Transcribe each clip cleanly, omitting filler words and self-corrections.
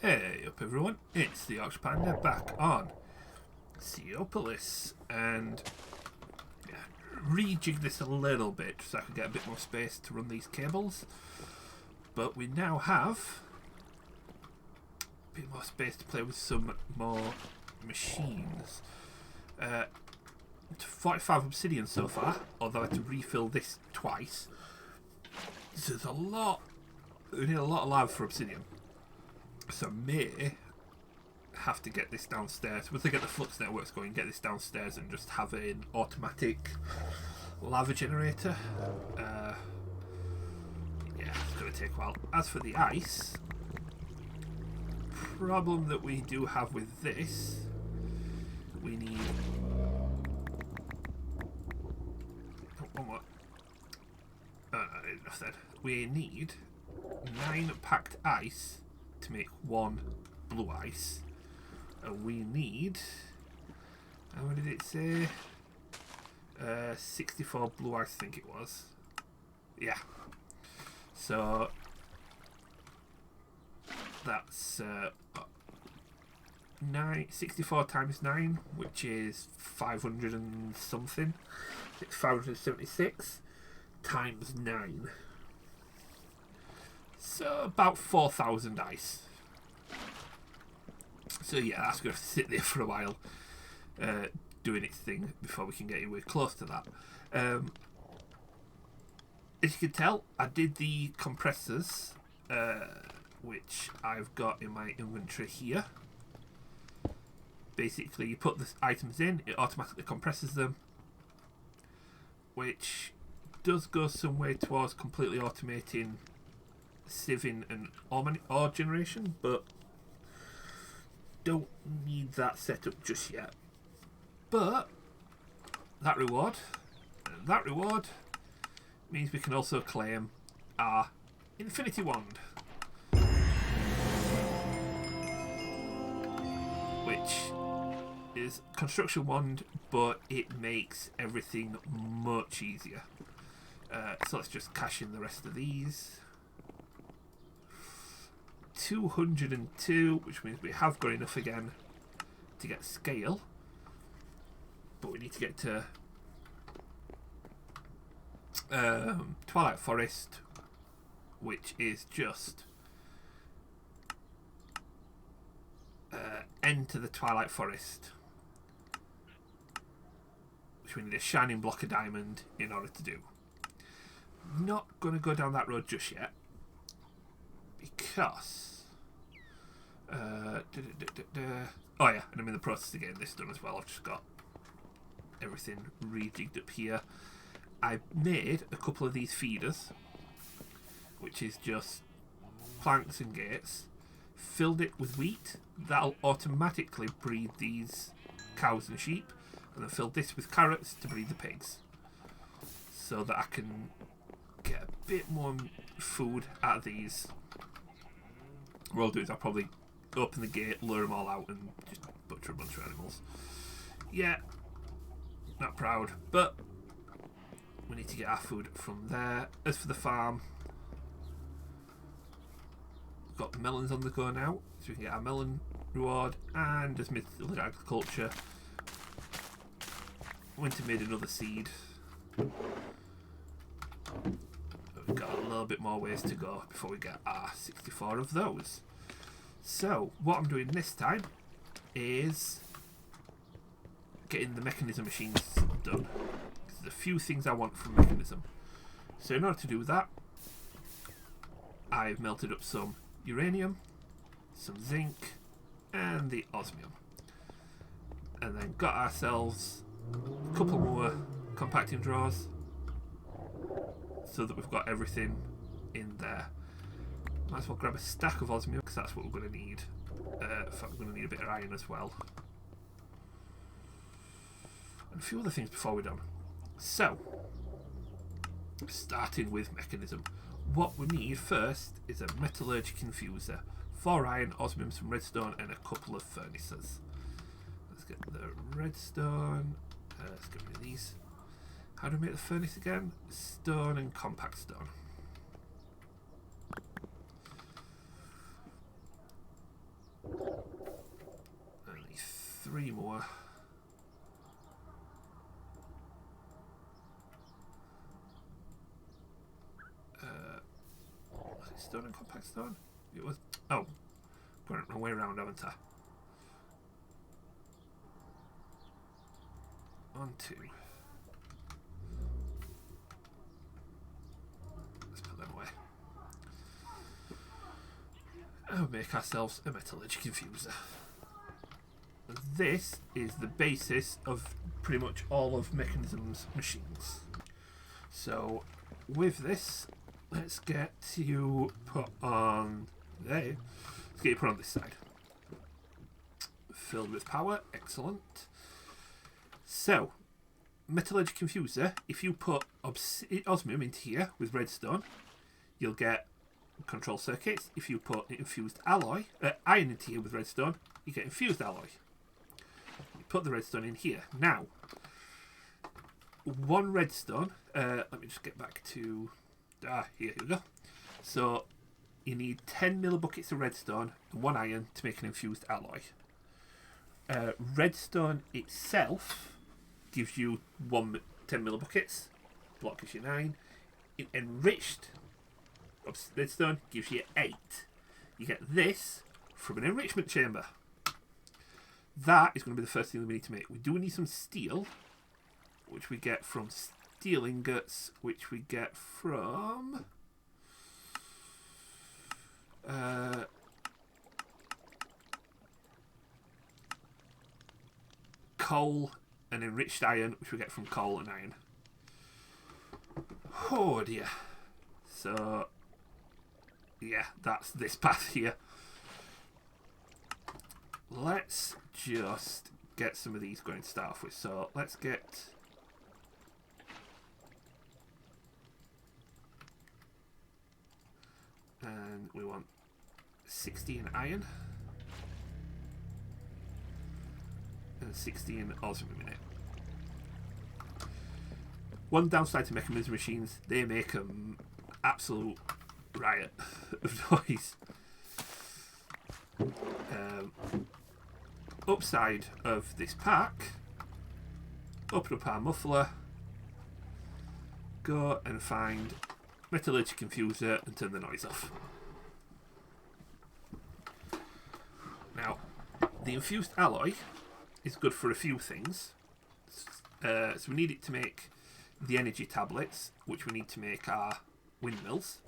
Hey up everyone, it's the Ox Panda back on Seaopolis, and rejig this a little bit so I can get a bit more space to run these cables, but we now have a bit more space to play with some more machines. 45 obsidian so far, although I had to refill this twice, so there's a lot, we need a lot of lava for obsidian. So may have to get this downstairs. Once I get the flux networks going, get this downstairs and just have an automatic lava generator. Yeah, it's going to take a while. As for the ice, problem that we do have with this, we need one more. Enough said. We need 9 packed ice to make 1 blue ice, and we need, how many did it say? 64 blue ice, I think it was. Yeah, so that's 64 times 9, which is 500 and something. It's 576 times 9. So about 4,000 ice. So yeah, that's going to sit there for a while, doing its thing before we can get anywhere close to that. As you can tell, I did the compressors, which I've got in my inventory here. Basically, you put the items in, it automatically compresses them, which does go some way towards completely automating sieving and ore generation, but don't need that set up just yet. But that reward means we can also claim our infinity wand, which is construction wand, but it makes everything much easier. So let's just cash in the rest of these. 202, which means we have got enough again to get scale, but we need to get to Twilight Forest, which is just enter the Twilight Forest, which we need a shining block of diamond in order to do. Not going to go down that road just yet, because oh yeah, and I'm in the process of getting this done as well. I've just got everything rejigged up here. I made a couple of these feeders, which is just planks and gates, filled it with wheat. That'll automatically breed these cows and sheep, and then filled this with carrots to breed the pigs, so that I can get a bit more food out of these. What I'll do is I'll probably open the gate, lure them all out, and just butcher a bunch of animals. Yeah, not proud, but we need to get our food from there. As for the farm, we've got melons on the go now, so we can get our melon reward. And as mythical agriculture, Winter made another seed. We've got a little bit more ways to go before we get our 64 of those. So what I'm doing this time is getting the mechanism machines done. There's a few things I want from mechanism. So in order to do that, I've melted up some uranium, some zinc, and the osmium, and then got ourselves a couple more compacting drawers, so that we've got everything in there. Might as well grab a stack of osmium, because that's what we're going to need. In fact, we're going to need a bit of iron as well, and a few other things before we're done. So, starting with mechanism, what we need first is a metallurgic infuser, 4 iron, osmium, some redstone, and a couple of furnaces. Let's get the redstone. Let's get rid of these. How do we make the furnace again? Stone and compact stone. 3 more. Was it stone and compact stone? It was. Oh, going the wrong way around, haven't I? 1, 2. Let's put them away. And we'll make ourselves a metallurgic infuser. This is the basis of pretty much all of Mekanism's machines. So with this, let's get you put on there. Let's get you put on this side. Filled with power, excellent. So, metallurgic infuser, if you put osmium into here with redstone, you'll get control circuits. If you put infused iron into here with redstone, you get infused alloy. You put the redstone in here. Now, 1 redstone, let me just get back to, here we go. So, you need 10 millibuckets of redstone and 1 iron to make an infused alloy. Redstone itself gives you 10 millibuckets, block gives you 9. Enriched redstone gives you 8. You get this from an enrichment chamber. That is going to be the first thing that we need to make. We do need some steel, which we get from steel ingots, which we get from coal and enriched iron, which we get from coal and iron. Oh dear. So, yeah, that's this path here. Let's just get some of these going to start off with. So, let's get... And we want 16 iron. And 16 osmium in it. One downside to Mekanism machines, they make an absolute riot of noise. Upside of this pack, open up our muffler, go and find metallurgic infuser and turn the noise off. Now, the infused alloy is good for a few things. So we need it to make the energy tablets, which we need to make our windmills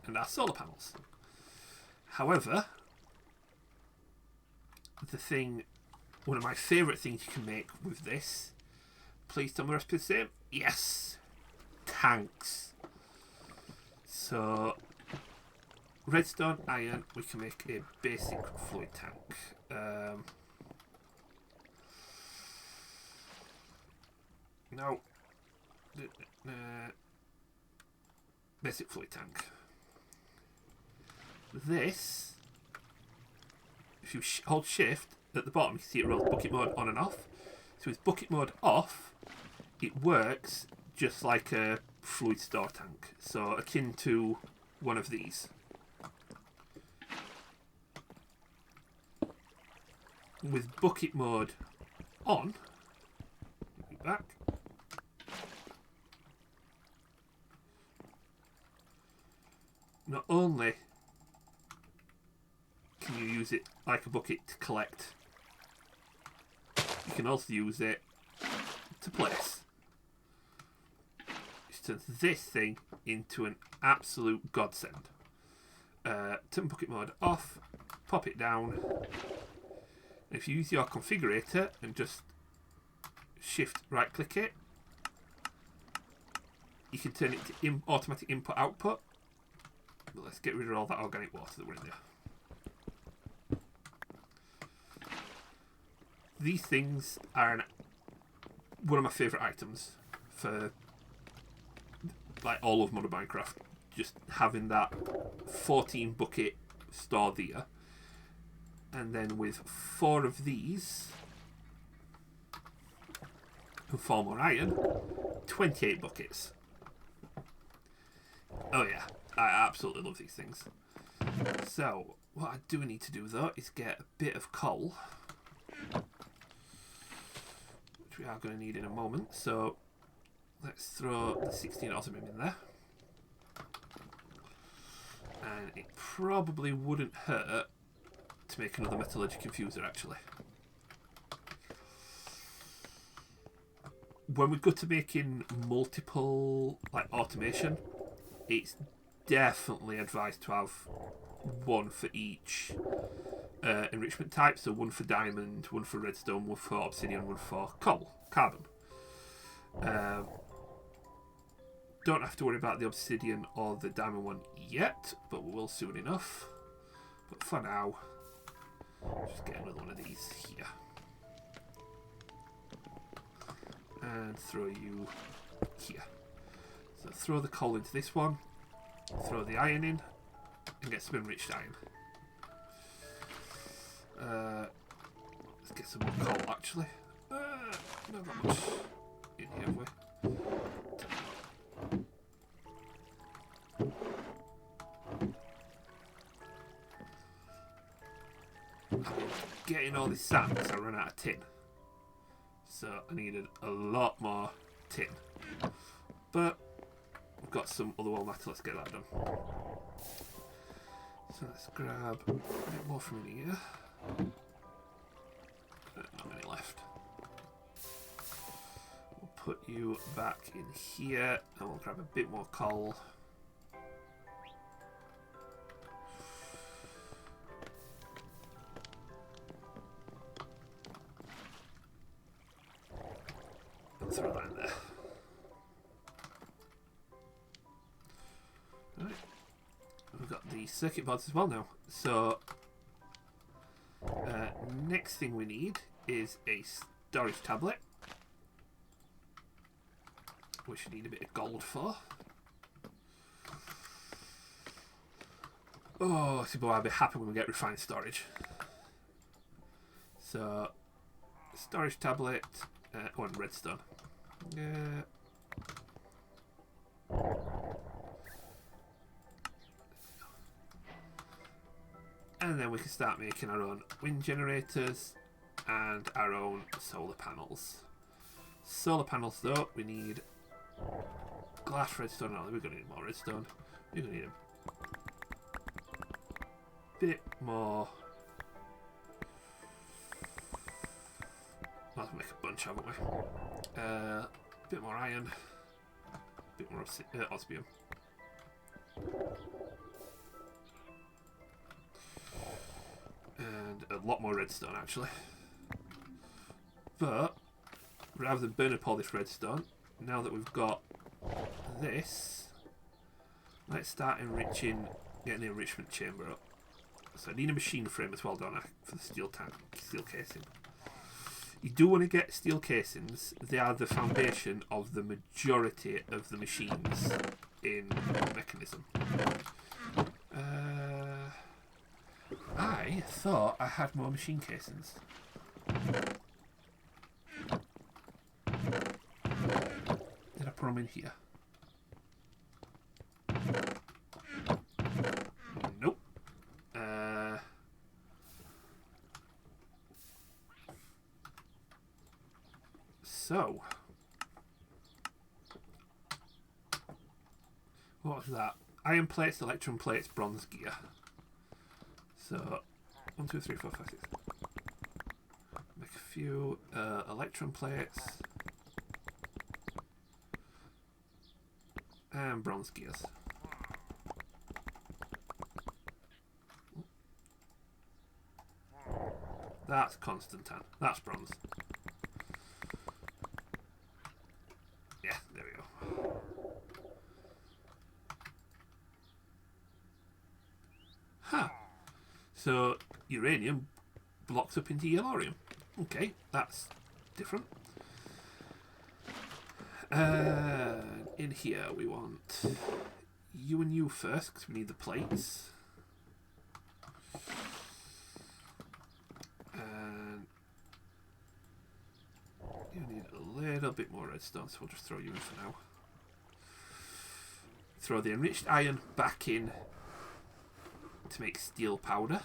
and our solar panels. However, one of my favourite things you can make with this, please tell me the recipe the same. Yes! Tanks. So, redstone, iron, we can make a basic fluid tank. No. Basic fluid tank. This, if you hold shift at the bottom, you can see it rolls bucket mode on and off. So with bucket mode off, it works just like a fluid store tank. So akin to one of these. With bucket mode on, back. Not only can you use it like a bucket to collect, you can also use it to place. Which turns this thing into an absolute godsend. Turn bucket mode off, pop it down. And if you use your configurator and just shift right click it, you can turn it to automatic input output. But let's get rid of all that organic water that we're in there. These things are one of my favourite items for like all of modern Minecraft. Just having that 14 bucket store there, and then with 4 of these and 4 more iron, 28 buckets. Oh yeah, I absolutely love these things. So what I do need to do though is get a bit of coal. which we are going to need in a moment. So let's throw the 16 osmium in there. And it probably wouldn't hurt to make another metallurgic infuser, actually. When we go to making multiple automation, it's definitely advised to have one for each enrichment type. So one for diamond, one for redstone, one for obsidian, one for carbon. Don't have to worry about the obsidian or the diamond one yet, but we will soon enough. But for now, just get another one of these here. And throw you here. So throw the coal into this one, throw the iron in, and get some enriched iron. Let's get some more coal actually. Not that much in here, have we? I'm getting all this sand because I run out of tin. So I needed a lot more tin. But we've got some other wall matter, let's get that done. So let's grab a bit more from in here. Not many left. We'll put you back in here and we'll grab a bit more coal. Throw that in there. Right. We've got the circuit boards as well now. So next thing we need is a storage tablet, which we need a bit of gold for. Oh, so I'll be happy when we get refined storage. So storage tablet, and redstone. And then we can start making our own wind generators and our own solar panels. Solar panels though, we need glass redstone. We're going to need more redstone. We're going to need a bit more. Let's make a bunch, haven't we? A bit more iron, a bit more osmium. And a lot more redstone actually. But rather than burn up all this redstone, now that we've got this, let's start enriching, getting the enrichment chamber up. So I need a machine frame as well, don't I, for the steel casing. You do want to get steel casings. They are the foundation of the majority of the machines in Mekanism. I thought I had more machine casings. Did I put them in here? Nope. So, what was that? Iron plates, electron plates, bronze gear. So, 1, 2, 3, 4, 5, 6. Make a few electron plates and bronze gears. That's Constantine. That's bronze. Yeah, there we go. Huh. So, uranium blocks up into yellorium. Okay, that's different. In here we want you and you first, because we need the plates. And you need a little bit more redstone, so we'll just throw you in for now. Throw the enriched iron back in to make steel powder.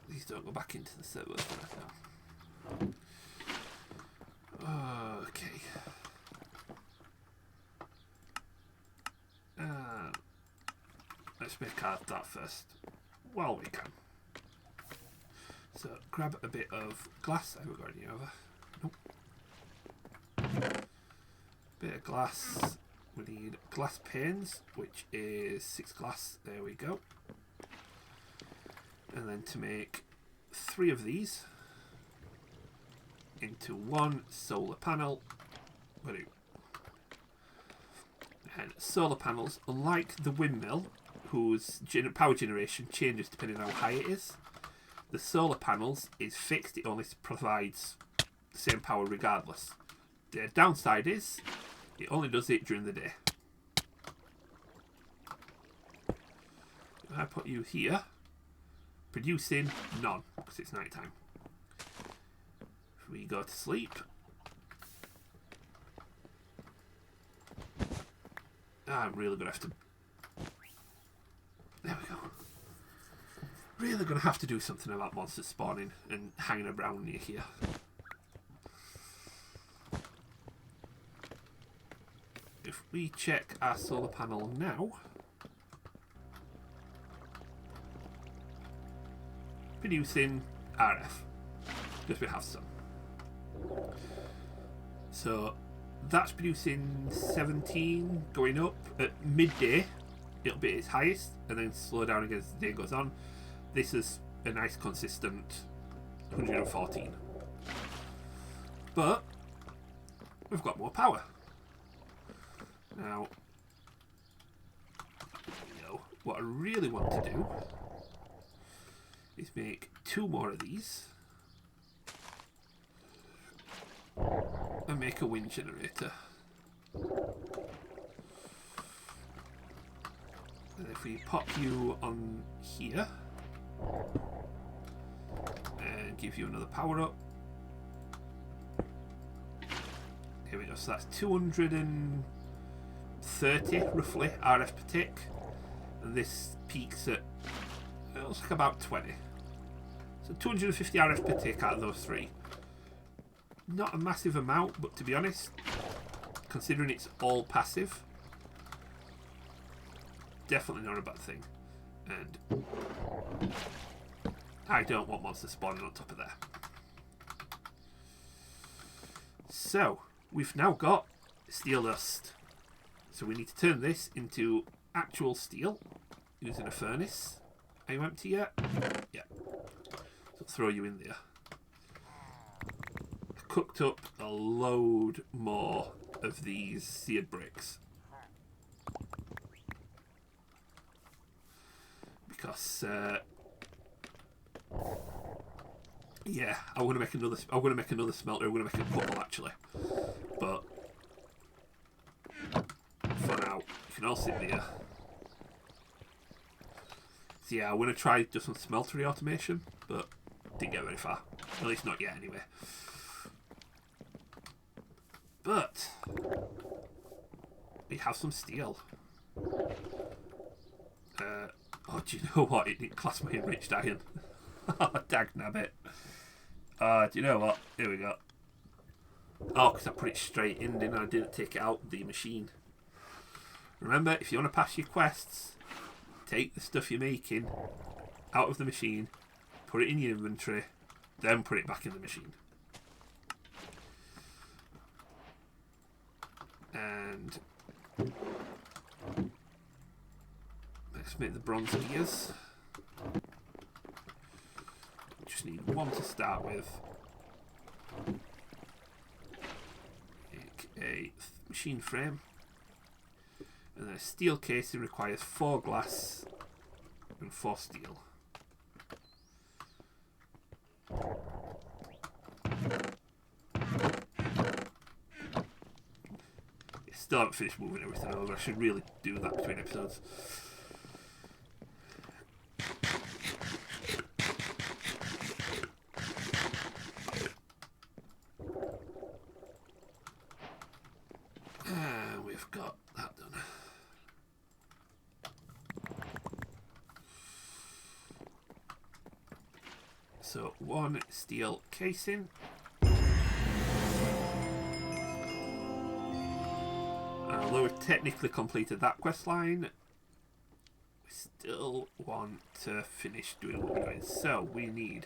These don't I'll go back into the server for now. Okay. Let's make that first while we can. So grab a bit of glass. I haven't got any over. Nope. Bit of glass. We need glass panes, which is 6 glass. There we go. And then to make 3 of these into 1 solar panel. And solar panels, unlike the windmill, whose power generation changes depending on how high it is, the solar panels is fixed. It only provides the same power regardless. The downside is it only does it during the day. If I put you here, producing none because it's night time. If we go to sleep, I'm really gonna have to. There we go. Really gonna have to do something about monsters spawning and hanging around near here. If we check our solar panel now, producing RF, because we have some. So that's producing 17, going up at midday. It'll be at its highest and then slow down again as the day goes on. This is a nice consistent 114. But we've got more power. Now, what I really want to do is make 2 more of these and make a wind generator. And if we pop you on here and give you another power up, here we go. So that's 230 roughly RF per tick, and this peaks at it looks like about 20. So 250 RF per tick out of those 3. Not a massive amount, but to be honest, considering it's all passive, definitely not a bad thing. And I don't want monsters spawning on top of there. So we've now got steel dust. So we need to turn this into actual steel using a furnace. Are you empty yet? Yeah. So throw you in there. I've cooked up a load more of these seared bricks. Because yeah, I want to make another. I'm going to make another smelter. I'm going to make a couple actually, but for now, you can all sit there. So yeah, I want to try do some smeltery automation, but didn't get very far. At least not yet, anyway. But we have some steel. Oh, do you know what? It didn't class my enriched iron. Dag nabbit. Do you know what? Here we go. Oh, because I put it straight in, didn't I? I didn't take it out of the machine. Remember, if you want to pass your quests, take the stuff you're making out of the machine, put it in your inventory, then put it back in the machine. And let's make the bronze gears. Just need 1 to start with. Make a machine frame. And then a steel casing requires 4 glass and 4 steel. Still haven't finished moving everything over. I should really do that between episodes. We've got that done. So 1 steel casing. Although we've technically completed that quest line, we still want to finish doing what we're doing. So we need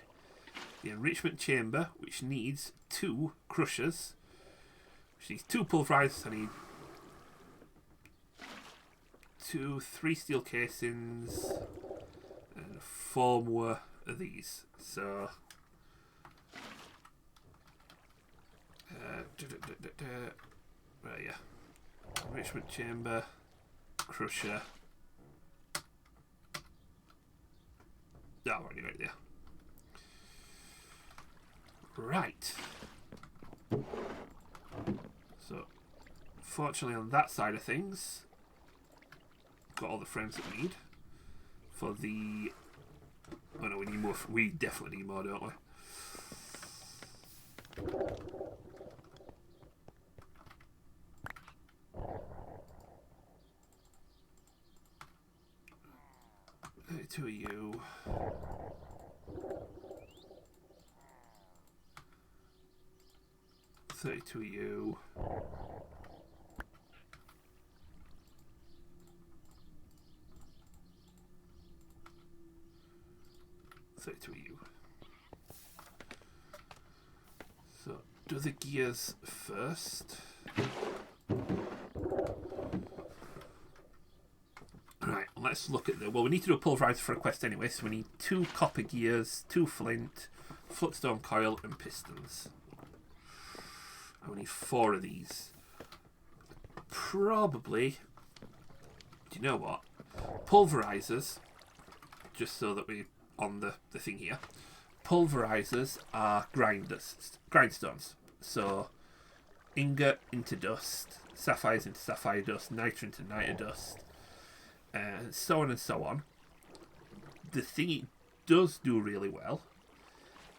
the enrichment chamber, which needs 2 crushers, which needs 2 pulverizers. I need 3 steel casings and 4 more of these. So right, yeah. Enrichment chamber, crusher. Oh, already right there. Right. So, fortunately, on that side of things, got all the frames that we need for the. Oh no, we need more. We definitely need more, don't we? Two of you. 32 of you. 32 of you. So, do the gears first. Right, let's look at the... Well, we need to do a pulverizer for a quest anyway, so we need 2 copper gears, 2 flint, floodstone coil, and pistons. And we need 4 of these. Probably... Do you know what? Pulverizers, just so that we're on the thing here. Pulverizers are grindstones. So, ingot into dust, sapphires into sapphire dust, niter into niter dust, and so on and so on. The thing it does do really well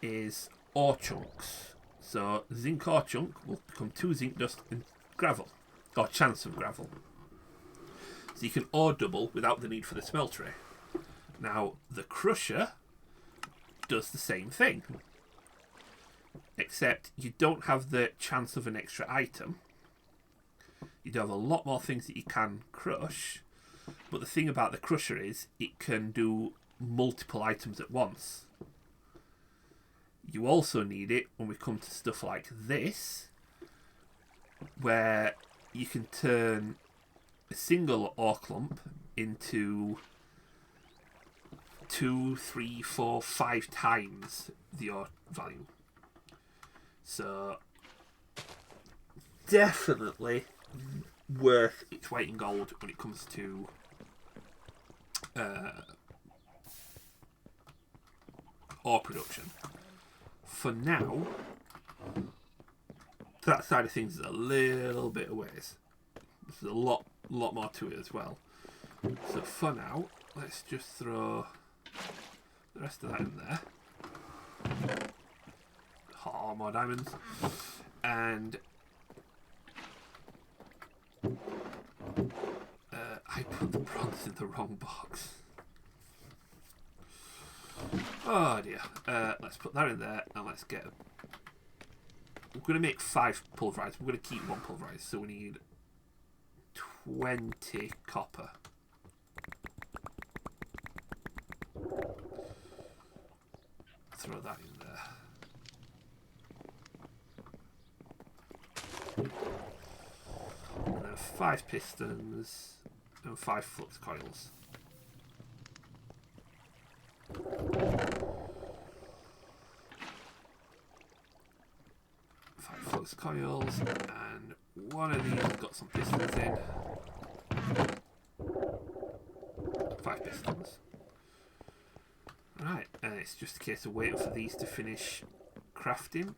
is ore chunks. So zinc ore chunk will become 2 zinc dust and gravel, or chance of gravel. So you can ore double without the need for the smeltery. Now the crusher does the same thing, except you don't have the chance of an extra item. You do have a lot more things that you can crush. But the thing about the crusher is it can do multiple items at once. You also need it when we come to stuff like this, where you can turn a single ore clump into 2, 3, 4, 5 times the ore value. So definitely worth its weight in gold when it comes to ore production. For now, that side of things is a little bit away. There's a lot more to it as well. So for now, let's just throw the rest of that in there. Oh, more diamonds. And I put the bronze in the wrong box. Oh dear. Let's put that in there and let's get... We're going to make 5 pulverized. We're going to keep 1 pulverized. So we need 20 copper. Throw that in there. And then 5 pistons and 5 flux coils. 5 flux coils, and one of these has got some pistons in. 5 pistons. Right, and it's just a case of waiting for these to finish crafting.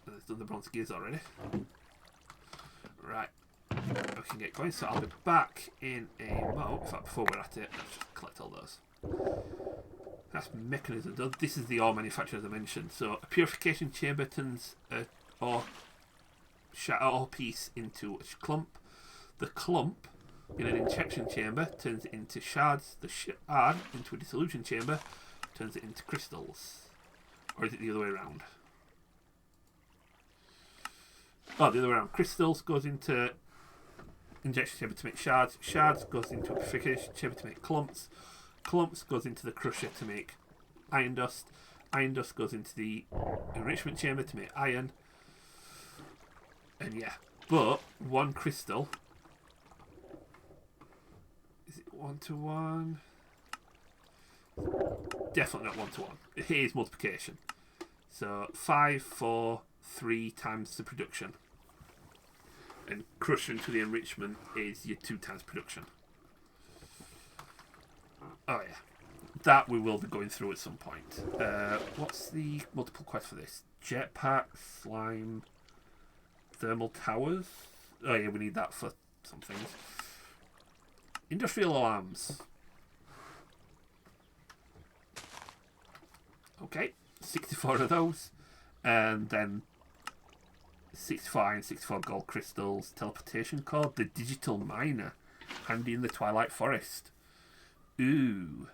It's done the bronze gears already. Right, we can get going. So I'll be back in a moment. In fact, before we're at it, let's just collect all those. That's mechanism done. This is the ore manufacturer as I mentioned. So a purification chamber turns a ore piece into a clump. The clump in an injection chamber, turns it into shards. The shard into a dissolution chamber, turns it into crystals. Or is it the other way around? Oh, the other way around. Crystals goes into injection chamber to make shards. Shards goes into a purification chamber to make clumps. Clumps goes into the crusher to make iron dust. Iron dust goes into the enrichment chamber to make iron. And yeah, but one crystal. Is it 1-to-1? Definitely not 1-to-1. Here's multiplication. So 5, 4, 3 times the production. And crusher into the enrichment is your 2 times production. Oh yeah. That we will be going through at some point. What's the multiple quest for this? Jetpack, slime, thermal towers. Oh yeah, we need that for some things. Industrial alarms. Okay, 64 of those. And then 64 iron, 64 gold crystals, teleportation cord, the digital miner, handy in the Twilight Forest. Ooh.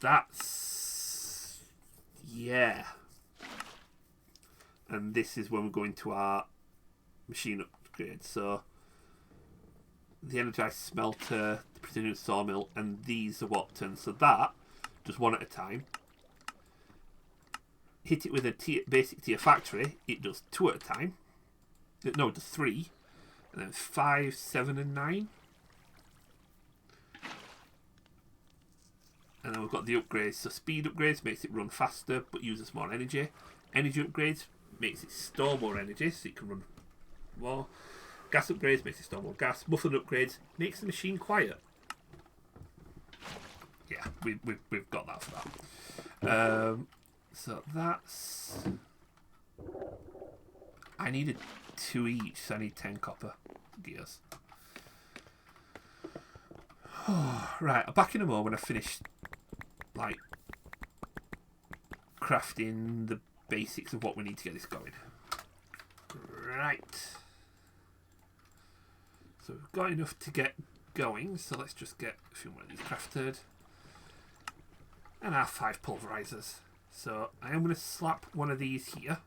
That's... yeah. And this is when we go into our machine upgrade. So, the energized smelter, the precision sawmill, and these are what turns. So that, just one at a time. Hit it with a basic tier factory, it does 2 at a time. No, it does 3. And then 5, 7, and 9. And then we've got the upgrades. So speed upgrades makes it run faster but uses more energy. Energy upgrades makes it store more energy so it can run more. Gas upgrades makes it store more gas. Muffling upgrades makes the machine quiet. Yeah, we've got that for that. So that's... I needed 2 each, so I need 10 copper gears. Right, I'll back in a moment when I finish like crafting the basics of what we need to get this going. Right. So we've got enough to get going, so let's just get a few more of these crafted. And our 5 pulverizers. So I am going to slap one of these here,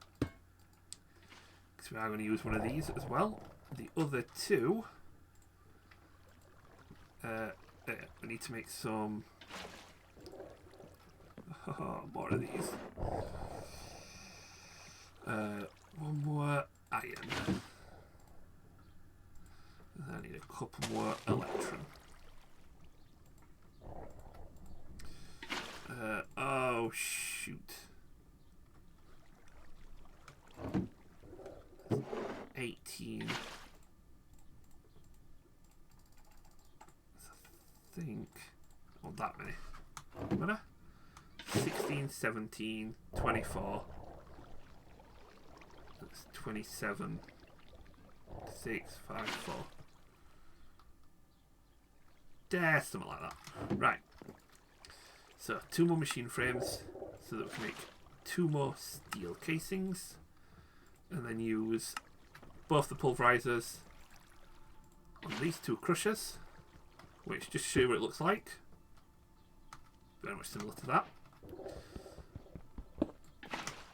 because we are going to use one of these as well. The other 2, we need to make some more of these. One more iron. And I need a couple more electrum. Oh shoot. 18. I think. Not that many. What? 16, 17, 24. That's 27. 6, 5, 4. There, something like that. Right. So 2 more machine frames so that we can make 2 more steel casings, and then use both the pulverizers on these 2 crushers, which just show you what it looks like. Very much similar to that.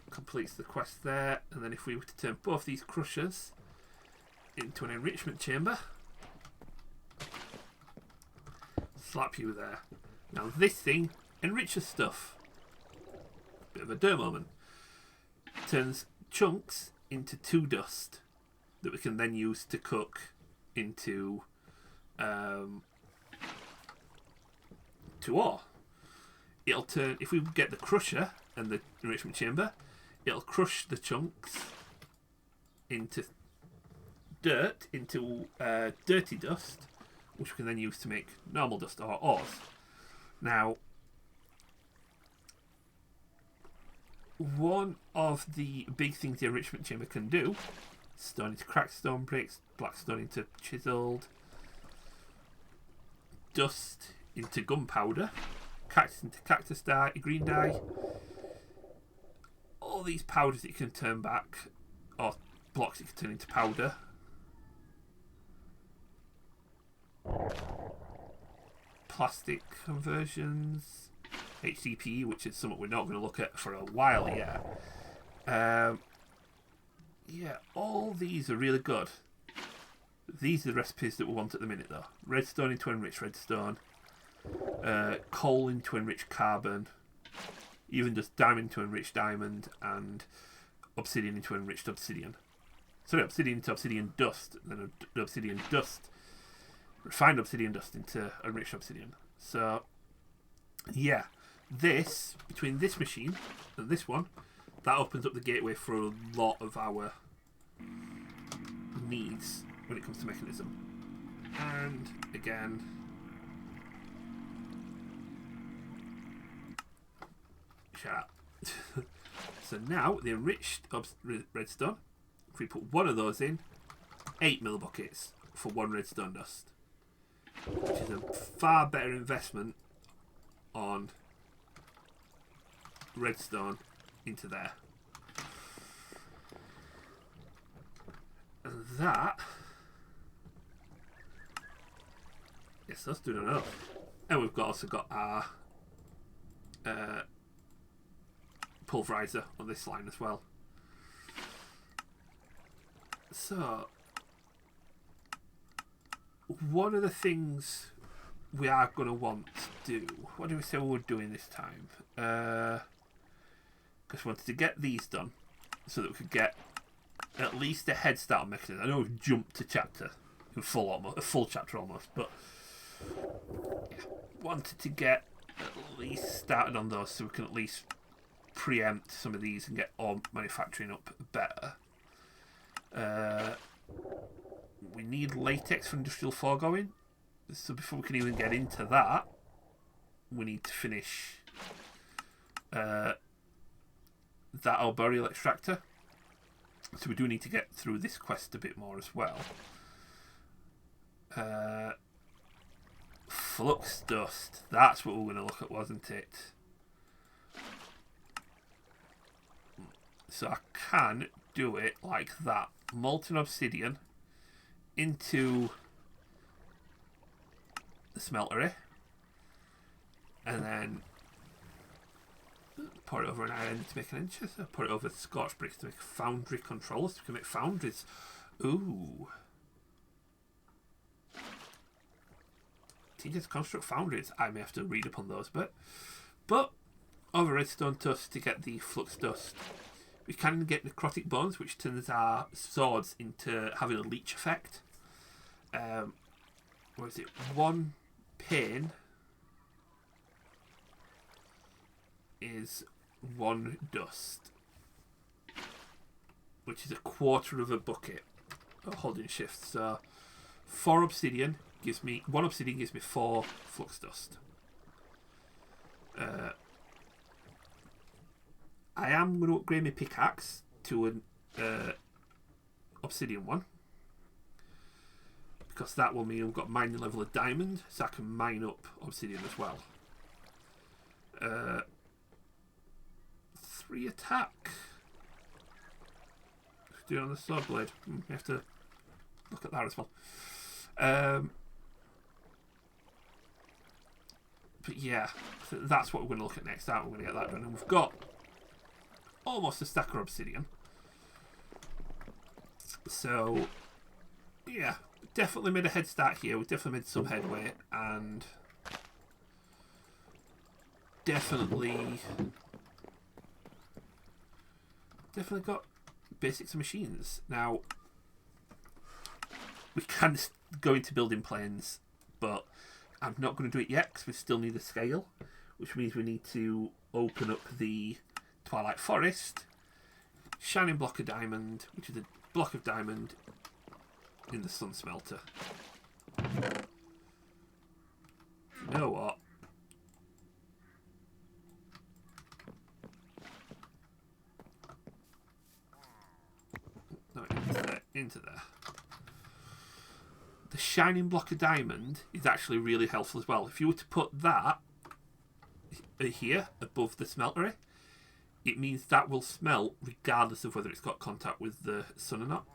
Completes the quest there, and then if we were to turn both these crushers into an enrichment chamber, slap you there. Now this thing enriches stuff. Bit of a dirt moment. Turns chunks into 2 dust that we can then use to cook into 2 ore. It'll turn, if we get the crusher and the enrichment chamber, it'll crush the chunks into dirt, into dirty dust, which we can then use to make normal dust or ores. Now, one of the big things the enrichment chamber can do, stone into cracked stone bricks, black stone into chiseled, dust into gunpowder, cactus into cactus dye, green dye. All these powders that you can turn back, or blocks that you can turn into powder. plastic conversions, HDPE, which is something we're not going to look at for a while yet. Yeah, all these are really good. These are the recipes that we want at the minute, though. Redstone into enriched redstone, coal into enriched carbon, even just diamond into enriched diamond, and obsidian into enriched obsidian. Sorry, obsidian into obsidian dust, and then obsidian dust, refined obsidian dust into enriched obsidian. So, yeah, this, between this machine and this one, that opens up the gateway for a lot of our needs when it comes to mechanism. And again, chat. So now the enriched redstone, if we put one of those in, 8 millibuckets for 1 redstone dust, which is a far better investment on redstone into there. And that, yes, that's doing enough. And we've also got our pulverizer on this line as well. So, one of the things we are going to want to do, what do we say we're doing this time? Because we wanted to get these done so that we could get at least a head start on mechanism. I know we've jumped to chapter, a full chapter almost, but yeah, wanted to get at least started on those so we can at least preempt some of these and get all manufacturing up better. We need latex for industrial foregoing, so before we can even get into that, we need to finish that arboreal extractor. So we do need to get through this quest a bit more as well. Flux dust, that's what we were going to look at, wasn't it? So I can do it like that. Molten obsidian into the smeltery, and then pour it over an iron to make an engine. So pour it over scorched bricks to make foundry controllers. We can make foundries. Ooh. Tinkers construct foundries. I may have to read up on those a bit. But over redstone dust to get the flux dust. We can get necrotic bones, which turns our swords into having a leech effect. What is it? 1 pane is 1 dust, which is a quarter of a bucket of holding shift. So 4 obsidian gives me 1 obsidian gives me 4 flux dust. I am going to upgrade my pickaxe to an obsidian one, because that will mean we've got mining level of diamond, so I can mine up obsidian as well. 3 attack. Do it on the sword blade. We have to look at that as well. But yeah, that's what we're going to look at next. We're going to get that done, and we've got almost a stack of obsidian. So yeah, definitely made a head start here. We definitely made some headway, and definitely got basics of machines. Now we can go into building planes, but I'm not going to do it yet because we still need a scale, which means we need to open up the Twilight Forest, shining block of diamond, which is a block of diamond in the sun smelter. You know what? No, into there. The shining block of diamond is actually really helpful as well. If you were to put that here above the smeltery, it means that will smelt regardless of whether it's got contact with the sun or not.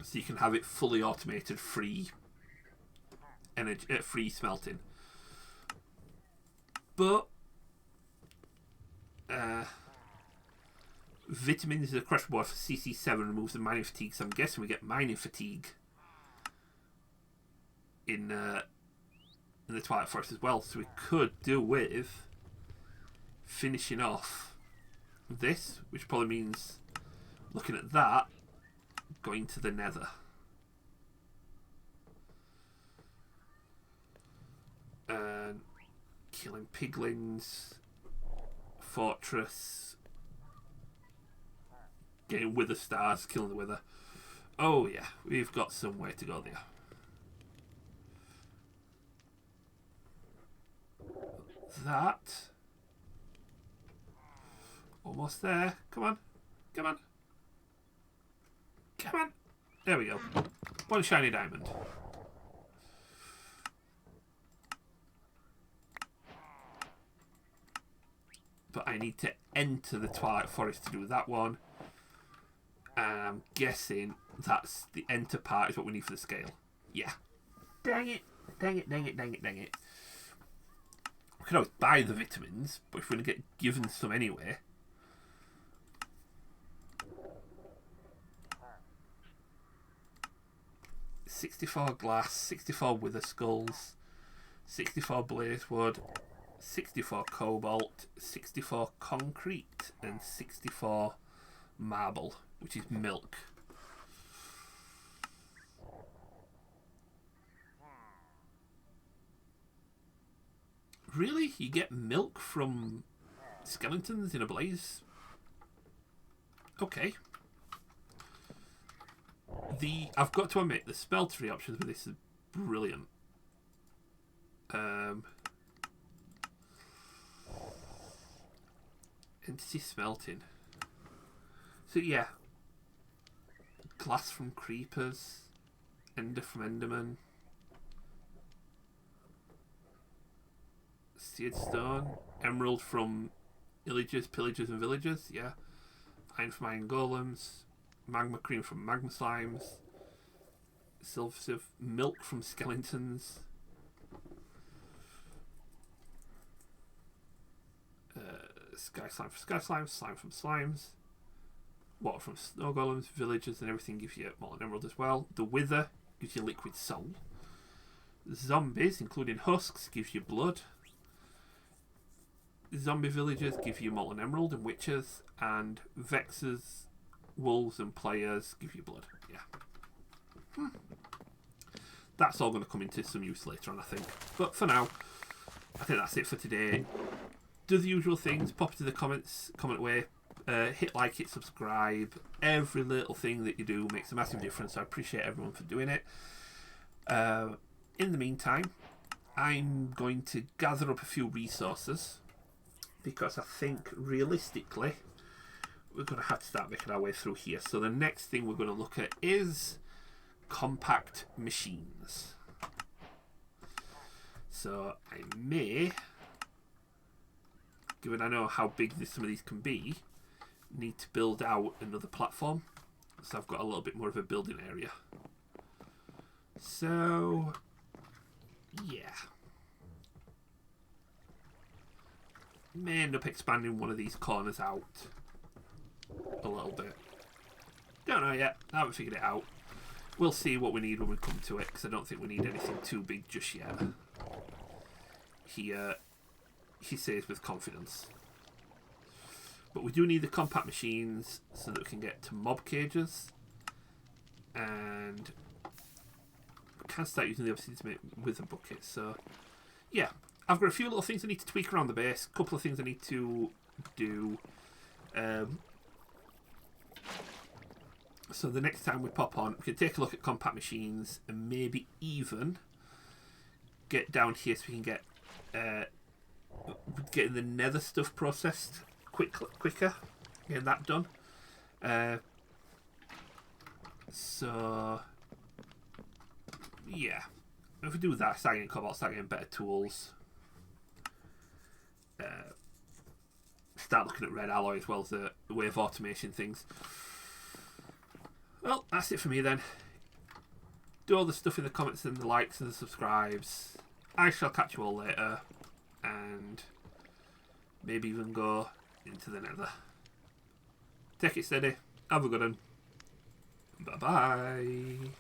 So you can have it fully automated, free energy, free smelting. But vitamins is a crush board for CC7, removes the mining fatigue, so I'm guessing we get mining fatigue in the Twilight Forest as well. So we could do with finishing off this, which probably means, looking at that, going to the Nether. And killing piglins, fortress, getting wither stars, killing the wither. Oh yeah, we've got some way to go there. That. Almost there. Come on. Come on. Come on. There we go. One shiny diamond. But I need to enter the Twilight Forest to do that one. And I'm guessing that's the enter part is what we need for the scale. Yeah. Dang it. Dang it, dang it, dang it, dang it. We can always buy the vitamins, but if we're going to get given some anyway. $64 glass, 64 wither skulls, 64 blaze wood, 64 cobalt, 64 concrete, and 64 marble, which is milk. Really? You get milk from skeletons in a blaze? Okay. I've got to admit, the smeltery options with this are brilliant. Entity smelting. So yeah. Glass from creepers. Ender from enderman. Seared stone. Emerald from illagers, pillagers and villagers. Yeah. Iron from iron golems. Magma cream from magma slimes. Silver milk from skeletons. Sky slime from sky slimes. Slime from slimes. Water from snow golems. Villagers and everything gives you molten emerald as well. The wither gives you liquid soul. Zombies, including husks, gives you blood. Zombie villagers give you molten emerald and witches. And vexers, wolves and players give you blood. Yeah. That's all going to come into some use later on, I think. But for now, I think that's it for today. Do the usual things. Pop it to the comments, comment away. Hit like, hit subscribe. Every little thing that you do makes a massive difference. So I appreciate everyone for doing it. In the meantime, I'm going to gather up a few resources, because I think realistically we're going to have to start making our way through here. So the next thing we're going to look at is compact machines. So I may, given I know how big some of these can be, need to build out another platform. So I've got a little bit more of a building area. So yeah. May end up expanding one of these corners out a little bit. Don't know yet. I haven't figured it out. We'll see what we need when we come to it, because I don't think we need anything too big just yet. He says with confidence. But we do need the compact machines so that we can get to mob cages. And we can start using the obsidian to make wither buckets. So, yeah. I've got a few little things I need to tweak around the base. A couple of things I need to do. So the next time we pop on, we can take a look at compact machines and maybe even get down here so we can get getting the nether stuff processed quicker. Getting that done. So yeah, if we do that, start getting cobalt, start getting better tools. Start looking at red alloy as well as the way of automation things. Well, that's it for me then. do all the stuff in the comments and the likes and the subscribes. I shall catch you all later, and maybe even go into the nether. Take it steady. Have a good one. Bye-bye.